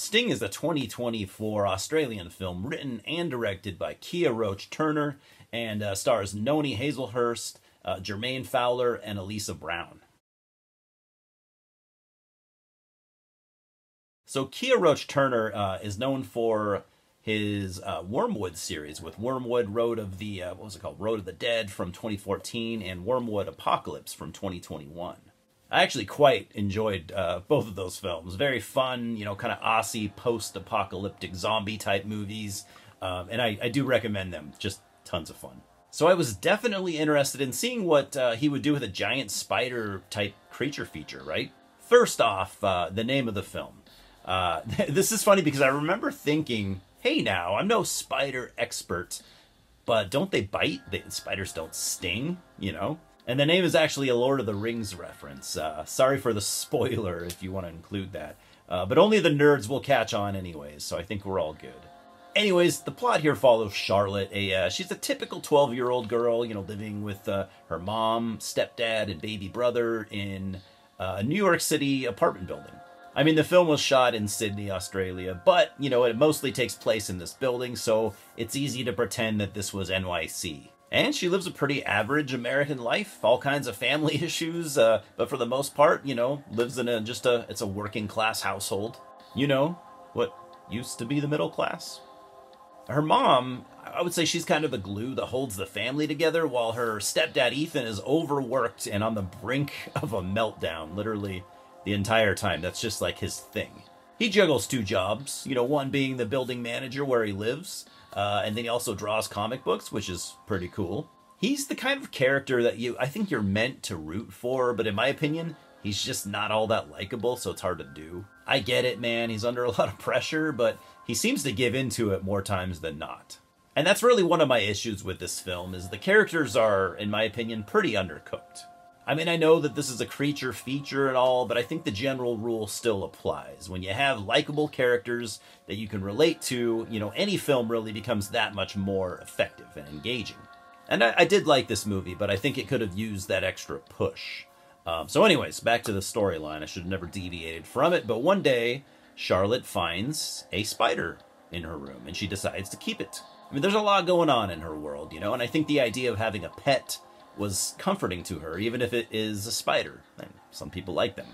Sting is a 2024 Australian film written and directed by Kia Roach-Turner and stars Noni Hazlehurst, Jermaine Fowler, and Elisa Brown. So Kia Roach-Turner is known for his Wormwood series with Wormwood Road of the, what was it called? Road of the Dead from 2014 and Wormwood Apocalypse from 2021. I actually quite enjoyed both of those films. Very fun, you know, kind of Aussie post-apocalyptic zombie-type movies. And I do recommend them. Just tons of fun. So I was definitely interested in seeing what he would do with a giant spider-type creature feature, right? First off, the name of the film. This is funny because I remember thinking, hey now, I'm no spider expert, but don't they bite? Spiders don't sting, you know? And the name is actually a Lord of the Rings reference. Sorry for the spoiler if you want to include that. But only the nerds will catch on anyways, so I think we're all good. Anyways, the plot here follows Charlotte. She's a typical 12-year-old girl, you know, living with her mom, stepdad, and baby brother in a New York City apartment building. I mean, the film was shot in Sydney, Australia, but, you know, it mostly takes place in this building, so it's easy to pretend that this was NYC. And she lives a pretty average American life, all kinds of family issues, but for the most part, you know, lives in it's a working class household. You know, what used to be the middle class. Her mom, I would say she's kind of the glue that holds the family together, while her stepdad Ethan is overworked and on the brink of a meltdown, literally the entire time. That's just like his thing. He juggles two jobs, you know, one being the building manager where he lives, and then he also draws comic books, which is pretty cool. He's the kind of character that I think you're meant to root for, but in my opinion, he's just not all that likable, so it's hard to do. I get it, man, he's under a lot of pressure, but he seems to give into it more times than not. And that's really one of my issues with this film, is the characters are, in my opinion, pretty undercooked. I mean, I know that this is a creature feature and all, but I think the general rule still applies. When you have likable characters that you can relate to, you know, any film really becomes that much more effective and engaging. And I did like this movie, but I think it could have used that extra push. So anyways, back to the storyline. I should have never deviated from it, but one day, Charlotte finds a spider in her room, and she decides to keep it. I mean, there's a lot going on in her world, you know, and I think the idea of having a pet was comforting to her, even if it is a spider, and some people like them.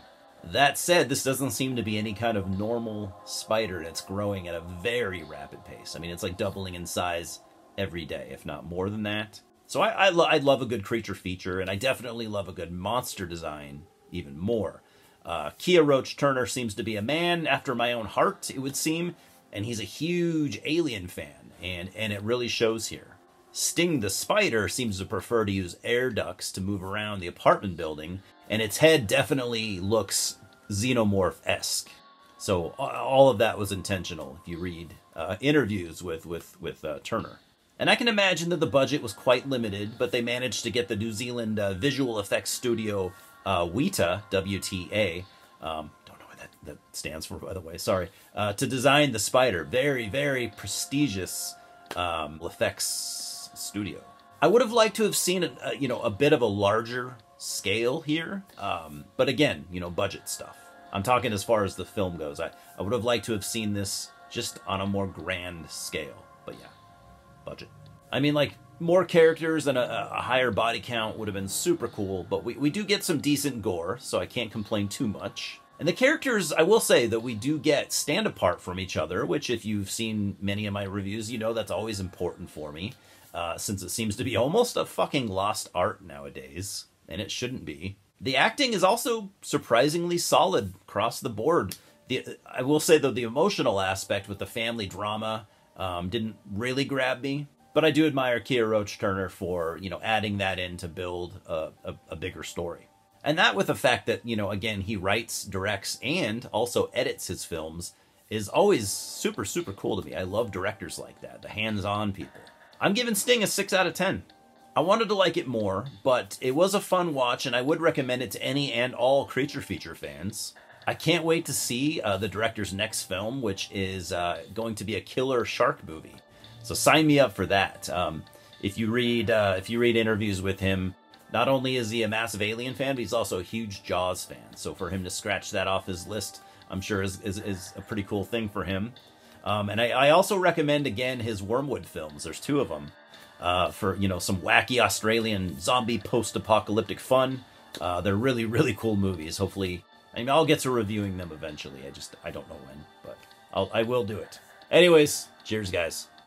That said, this doesn't seem to be any kind of normal spider that's growing at a very rapid pace. I mean, it's like doubling in size every day, if not more than that. So I love a good creature feature, and I definitely love a good monster design even more. Kia Roach-Turner seems to be a man after my own heart, it would seem, and he's a huge Alien fan, and it really shows here. Sting the spider seems to prefer to use air ducts to move around the apartment building, and its head definitely looks xenomorph-esque. So all of that was intentional if you read interviews with Turner. And I can imagine that the budget was quite limited, but they managed to get the New Zealand visual effects studio WETA, W-T-A, don't know what that stands for, by the way, sorry, to design the spider. Very, very prestigious effects studio. I would have liked to have seen a bit of a larger scale here, but again, you know, budget stuff. I'm talking as far as the film goes. I would have liked to have seen this just on a more grand scale, but yeah, budget. I mean, like, more characters and a higher body count would have been super cool, but we do get some decent gore, so I can't complain too much. And the characters, I will say, that we do get stand apart from each other, which if you've seen many of my reviews, you know that's always important for me. Since it seems to be almost a fucking lost art nowadays, and it shouldn't be. The acting is also surprisingly solid across the board. I will say, though, the emotional aspect with the family drama didn't really grab me, but I do admire Kia Roach-Turner for, you know, adding that in to build a bigger story. And that with the fact that, you know, again, he writes, directs, and also edits his films is always super, super cool to me. I love directors like that, the hands-on people. I'm giving Sting a 6 out of 10. I wanted to like it more, but it was a fun watch, and I would recommend it to any and all creature feature fans. I can't wait to see the director's next film, which is going to be a killer shark movie. So sign me up for that. If you read interviews with him, not only is he a massive Alien fan, but he's also a huge Jaws fan. So for him to scratch that off his list, I'm sure is a pretty cool thing for him. And I also recommend, again, his Wormwood films. There's 2 of them. For, you know, some wacky Australian zombie post-apocalyptic fun. They're really, really cool movies. Hopefully, I mean, I'll get to reviewing them eventually. I don't know when, but I will do it. Anyways, cheers, guys.